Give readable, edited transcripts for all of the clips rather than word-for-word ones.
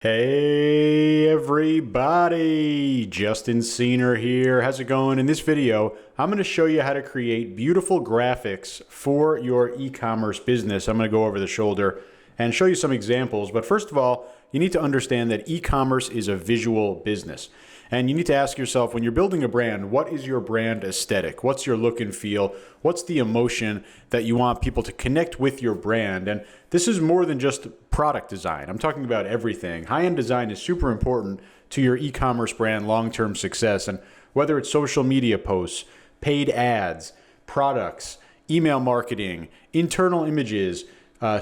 Hey everybody, Justin Cena here. How's it going? In this video, I'm going to show you how to create beautiful graphics for your e-commerce business. I'm going to go over the shoulder and show you some examples. But first of all, you need to understand that e-commerce is a visual business. And you need to ask yourself, when you're building a brand, what is your brand aesthetic? What's your look and feel? What's the emotion that you want people to connect with your brand? And this is more than just product design. I'm talking about everything. High-end design is super important to your e-commerce brand long-term success. And whether it's social media posts, paid ads, products, email marketing, internal images,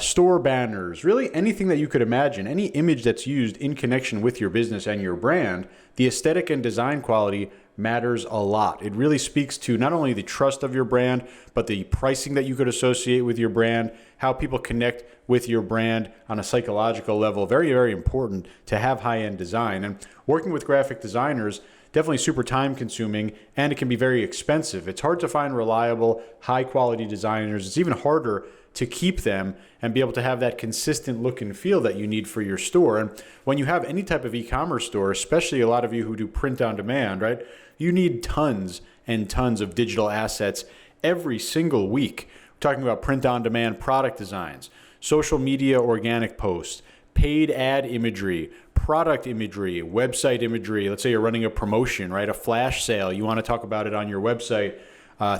store banners, really anything that you could imagine, any image that's used in connection with your business and your brand, the aesthetic and design quality matters a lot. It really speaks to not only the trust of your brand, but the pricing that you could associate with your brand, how people connect with your brand on a psychological level. Very, very important to have high-end design. And working with graphic designers, definitely super time consuming, and it can be very expensive. It's hard to find reliable, high quality designers. It's even harder to keep them and be able to have that consistent look and feel that you need for your store. And when you have any type of e-commerce store, especially a lot of you who do print on demand, right? You need tons and tons of digital assets every single week. We're talking about print on demand product designs, social media organic posts, paid ad imagery, product imagery, website imagery. Let's say you're running a promotion, right? A flash sale. You want to talk about it on your website,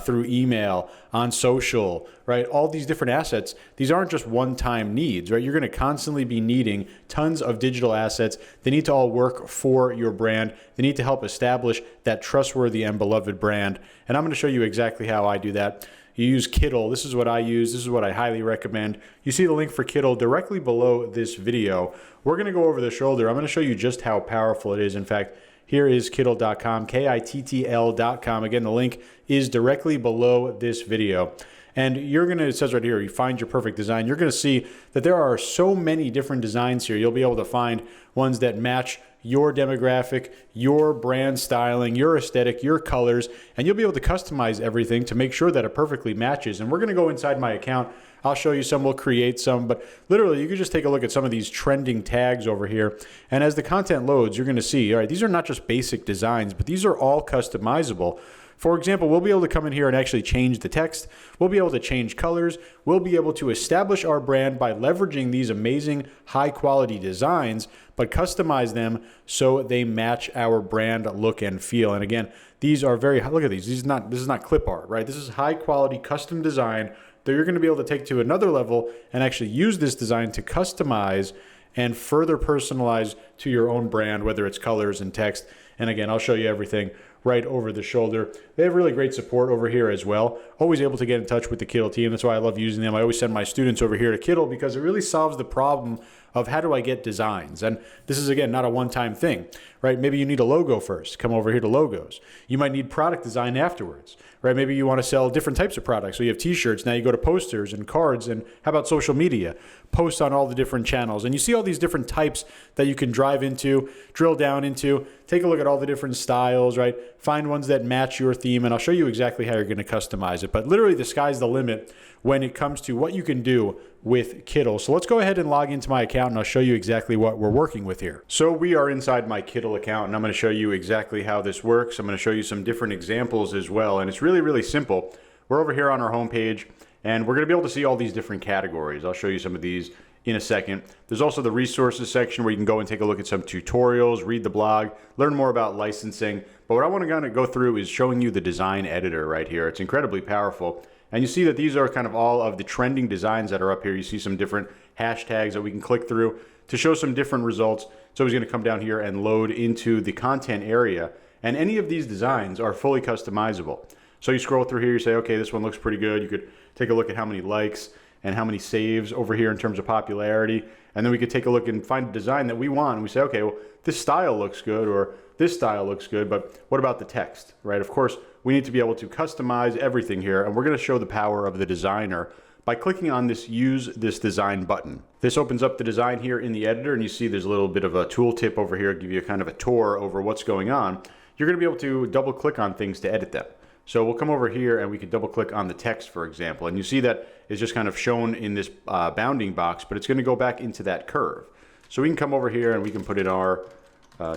through email, on social, right? All these different assets, these aren't just one-time needs, right? You're going to constantly be needing tons of digital assets. They need to all work for your brand. They need to help establish that trustworthy and beloved brand. And I'm going to show you exactly how I do that. You use Kittl. This is what I use. This is what I highly recommend. You see the link for Kittl directly below this video. We're going to go over the shoulder. I'm going to show you just how powerful it is. In fact, here is Kittl.com, Kittl.com. Again, the link is directly below this video. And you're going to, it says right here, you find your perfect design. You're going to see that there are so many different designs here. You'll be able to find ones that match your demographic, your brand styling, your aesthetic, your colors, and you'll be able to customize everything to make sure that it perfectly matches. And we're going to go inside my account. I'll show you some, we'll create some, but literally you can just take a look at some of these trending tags over here. And as the content loads, you're going to see, all right, these are not just basic designs, but these are all customizable. For example, we'll be able to come in here and actually change the text. We'll be able to change colors. We'll be able to establish our brand by leveraging these amazing high quality designs, but customize them so they match our brand look and feel. And again, these are very, look at these. This is not clip art, right? This is high quality custom design that you're going to be able to take to another level and actually use this design to customize and further personalize to your own brand, whether it's colors and text. And again, I'll show you everything right over the shoulder. They have really great support over here as well. Always able to get in touch with the Kittl team. That's why I love using them. I always send my students over here to Kittl because it really solves the problem of how do I get designs. And this is, again, not a one-time thing, right? Maybe you need a logo first. Come over here to logos. You might need product design afterwards, right? Maybe you want to sell different types of products. So you have t-shirts. Now you go to posters and cards. And how about social media? Post on all the different channels. And you see all these different types that you can drive into, drill down into, take a look at all the different styles, right? Find ones that match your theme. And I'll show you exactly how you're going to customize it. But literally the sky's the limit when it comes to what you can do with Kittl. So let's go ahead and log into my account and I'll show you exactly what we're working with here. So we are inside my Kittl account and I'm going to show you exactly how this works. I'm going to show you some different examples as well. And it's really, really simple. We're over here on our homepage and we're going to be able to see all these different categories. I'll show you some of these in a second. There's also the resources section where you can go and take a look at some tutorials, read the blog, learn more about licensing. But what I want to kind of go through is showing you the design editor right here. It's incredibly powerful. And you see that these are kind of all of the trending designs that are up here. You see some different hashtags that we can click through to show some different results. So he's going to come down here and load into the content area. And any of these designs are fully customizable. So you scroll through here, you say, okay, this one looks pretty good. You could take a look at how many likes and how many saves over here in terms of popularity. And then we could take a look and find a design that we want. And we say, okay, well, this style looks good or this style looks good, but what about the text, right? Of course, we need to be able to customize everything here. And we're going to show the power of the designer by clicking on this Use This Design button. This opens up the design here in the editor. And you see there's a little bit of a tooltip over here, give you kind of a tour over what's going on. You're going to be able to double click on things to edit them. So we'll come over here and we can double click on the text, for example. And you see that is just kind of shown in this bounding box, but it's going to go back into that curve. So we can come over here and we can put in our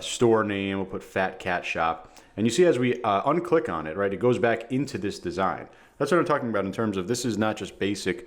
store name. We'll put Fat Cat Shop. And you see as we unclick on it, right, it goes back into this design. That's what I'm talking about in terms of this is not just basic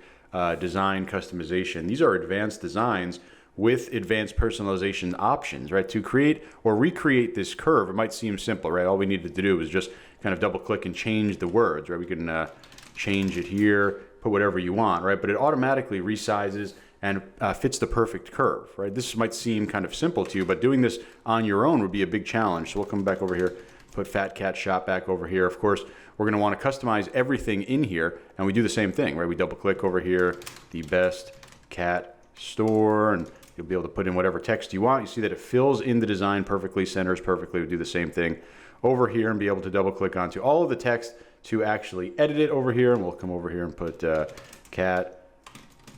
design customization. These are advanced designs with advanced personalization options, right? To create or recreate this curve, it might seem simple, right? All we needed to do is just kind of double click and change the words, right? We can change it here, put whatever you want, right? But it automatically resizes and fits the perfect curve, right? This might seem kind of simple to you, but doing this on your own would be a big challenge. So we'll come back over here, put Fat Cat Shop back over here. Of course, we're gonna wanna customize everything in here, and we do the same thing, right? We double click over here, the best cat store, and you'll be able to put in whatever text you want. You see that it fills in the design perfectly, centers perfectly. We do the same thing over here and be able to double click onto all of the text to actually edit it over here. And we'll come over here and put cat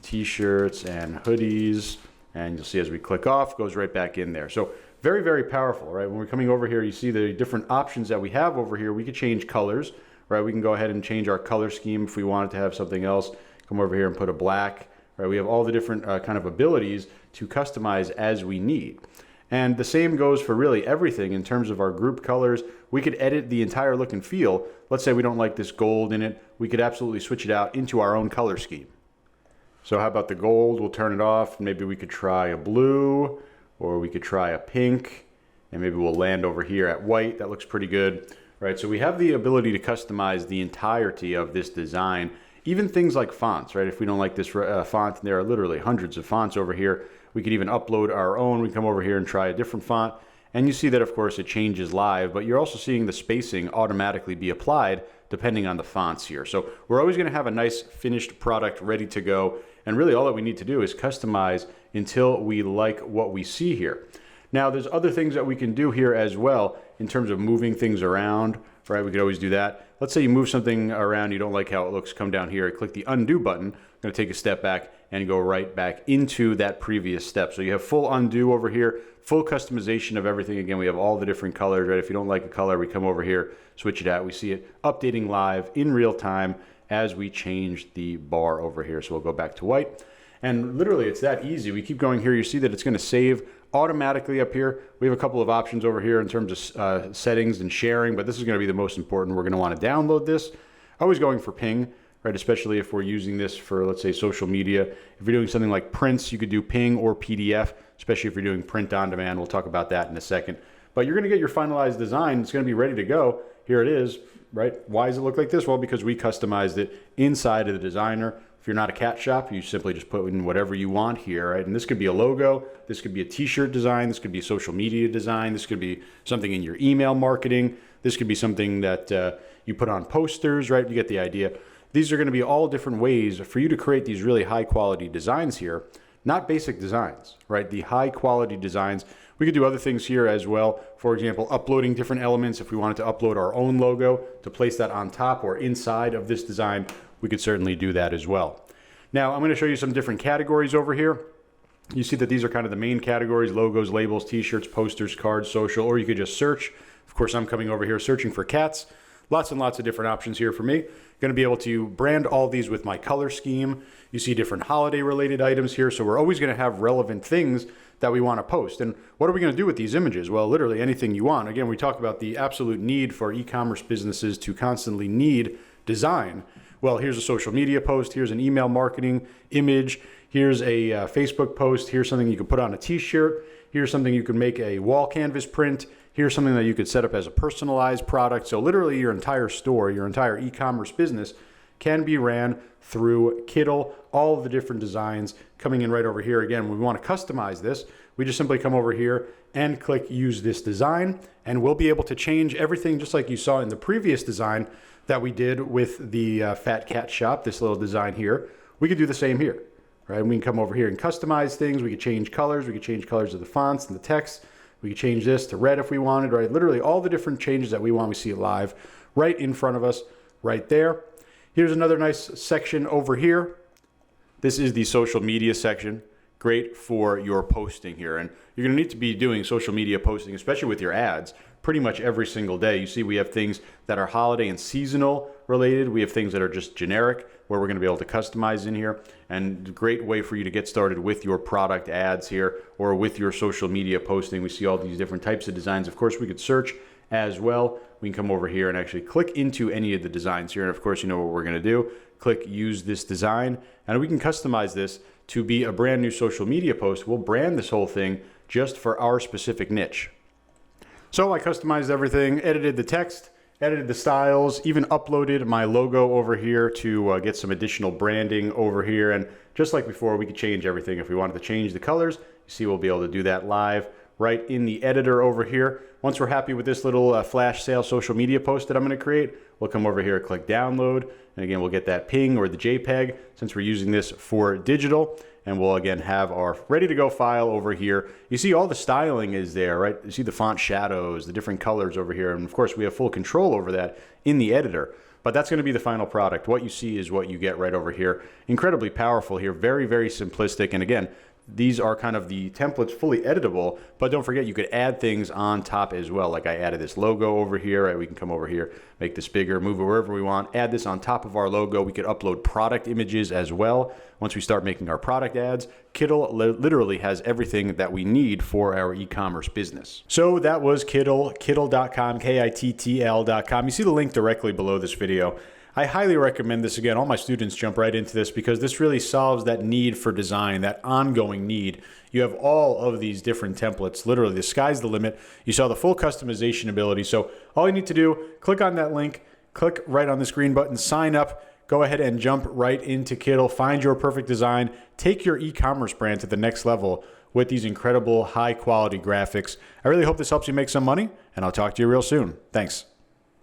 t-shirts and hoodies. And you'll see as we click off, it goes right back in there. So very, very powerful, right? When we're coming over here, you see the different options that we have over here. We could change colors, right? We can go ahead and change our color scheme if we wanted to have something else. Come over here and put a black, right? We have all the different kind of abilities to customize as we need. And the same goes for really everything in terms of our group colors. We could edit the entire look and feel. Let's say we don't like this gold in it. We could absolutely switch it out into our own color scheme. So how about the gold? We'll turn it off. Maybe we could try a blue, or we could try a pink, and maybe we'll land over here at white. That looks pretty good, right? So we have the ability to customize the entirety of this design. Even things like fonts, right? If we don't like this font, there are literally hundreds of fonts over here. We could even upload our own. We come over here and try a different font. And you see that, of course, it changes live, but you're also seeing the spacing automatically be applied depending on the fonts here. So we're always going to have a nice finished product ready to go. And really all that we need to do is customize until we like what we see here. Now, there's other things that we can do here as well in terms of moving things around, right? We could always do that. Let's say you move something around, you don't like how it looks, come down here, click the undo button. I'm going to take a step back and go right back into that previous step. So you have full undo over here, full customization of everything. Again, we have all the different colors, right? If you don't like a color, we come over here, switch it out. We see it updating live in real time as we change the bar over here. So we'll go back to white. And literally, it's that easy. We keep going here. You see that it's going to save automatically up here. We have a couple of options over here in terms of settings and sharing, but this is going to be the most important. We're going to want to download this. Always going for ping, right? Especially if we're using this for, let's say, social media. If you're doing something like prints, you could do ping or PDF, especially if you're doing print on demand. We'll talk about that in a second. But you're going to get your finalized design. It's going to be ready to go. Here it is, right? Why does it look like this? Well, because we customized it inside of the designer. If you're not a cat shop, you simply just put in whatever you want here, right? And this could be a logo, this could be a t-shirt design, this could be a social media design, this could be something in your email marketing, this could be something that you put on posters, right? You get the idea. These are going to be all different ways for you to create these really high quality designs here, not basic designs, right? The high quality designs. We could do other things here as well. For example, uploading different elements. If we wanted to upload our own logo to place that on top or inside of this design, we could certainly do that as well. Now, I'm going to show you some different categories over here. You see that these are kind of the main categories: logos, labels, t-shirts, posters, cards, social, or you could just search. Of course, I'm coming over here searching for cats. Lots and lots of different options here for me. Going to be able to brand all these with my color scheme. You see different holiday related items here. So we're always going to have relevant things that we want to post. And what are we going to do with these images? Well, literally anything you want. Again, we talk about the absolute need for e-commerce businesses to constantly need design. Well, here's a social media post. Here's an email marketing image. Here's a Facebook post. Here's something you can put on a t-shirt. Here's something you can make a wall canvas print. Here's something that you could set up as a personalized product. So literally your entire store, your entire e-commerce business can be ran through Kittl. All of the different designs coming in right over here. Again, when we want to customize this, we just simply come over here and click use this design, and we'll be able to change everything just like you saw in the previous design that we did with the Fat Cat Shop, this little design here. We could do the same here, right? We can come over here and customize things. We could change colors. We could change colors of the fonts and the text. We could change this to red if we wanted, right? Literally all the different changes that we want. We see it live right in front of us right there. Here's another nice section over here. This is the social media section. Great for your posting here. And you're going to need to be doing social media posting, especially with your ads, pretty much every single day. You see we have things that are holiday and seasonal related. We have things that are just generic where we're going to be able to customize in here, and a great way for you to get started with your product ads here or with your social media posting. We see all these different types of designs. Of course, we could search as well. We can come over here and actually click into any of the designs here. And of course, you know what we're going to do. Click use this design, and we can customize this to be a brand new social media post. We'll brand this whole thing just for our specific niche. So I customized everything, edited the text, edited the styles, even uploaded my logo over here to get some additional branding over here. And just like before, we could change everything. If we wanted to change the colors, you see we'll be able to do that live right in the editor over here. Once we're happy with this little flash sale social media post that I'm going to create, we'll come over here, click download, and again, we'll get that ping or the JPEG since we're using this for digital. And we'll again have our ready to go file over here. You see all the styling is there, right? You see the font shadows, the different colors over here. And of course, we have full control over that in the editor. But that's going to be the final product. What you see is what you get right over here. Incredibly powerful here. Very, very simplistic. And again, these are kind of the templates fully editable, but don't forget you could add things on top as well. Like I added this logo over here, right? We can come over here, make this bigger, move it wherever we want, add this on top of our logo. We could upload product images as well. Once we start making our product ads, Kittl literally has everything that we need for our e-commerce business. So that was Kittl, kittl.com, Kittl.com. You see the link directly below this video. I highly recommend this. Again, all my students jump right into this because this really solves that need for design, that ongoing need. You have all of these different templates. Literally, the sky's the limit. You saw the full customization ability. So all you need to do, click on that link, click right on this green button, sign up, go ahead and jump right into Kittl, find your perfect design, take your e-commerce brand to the next level with these incredible high quality graphics. I really hope this helps you make some money, and I'll talk to you real soon. Thanks.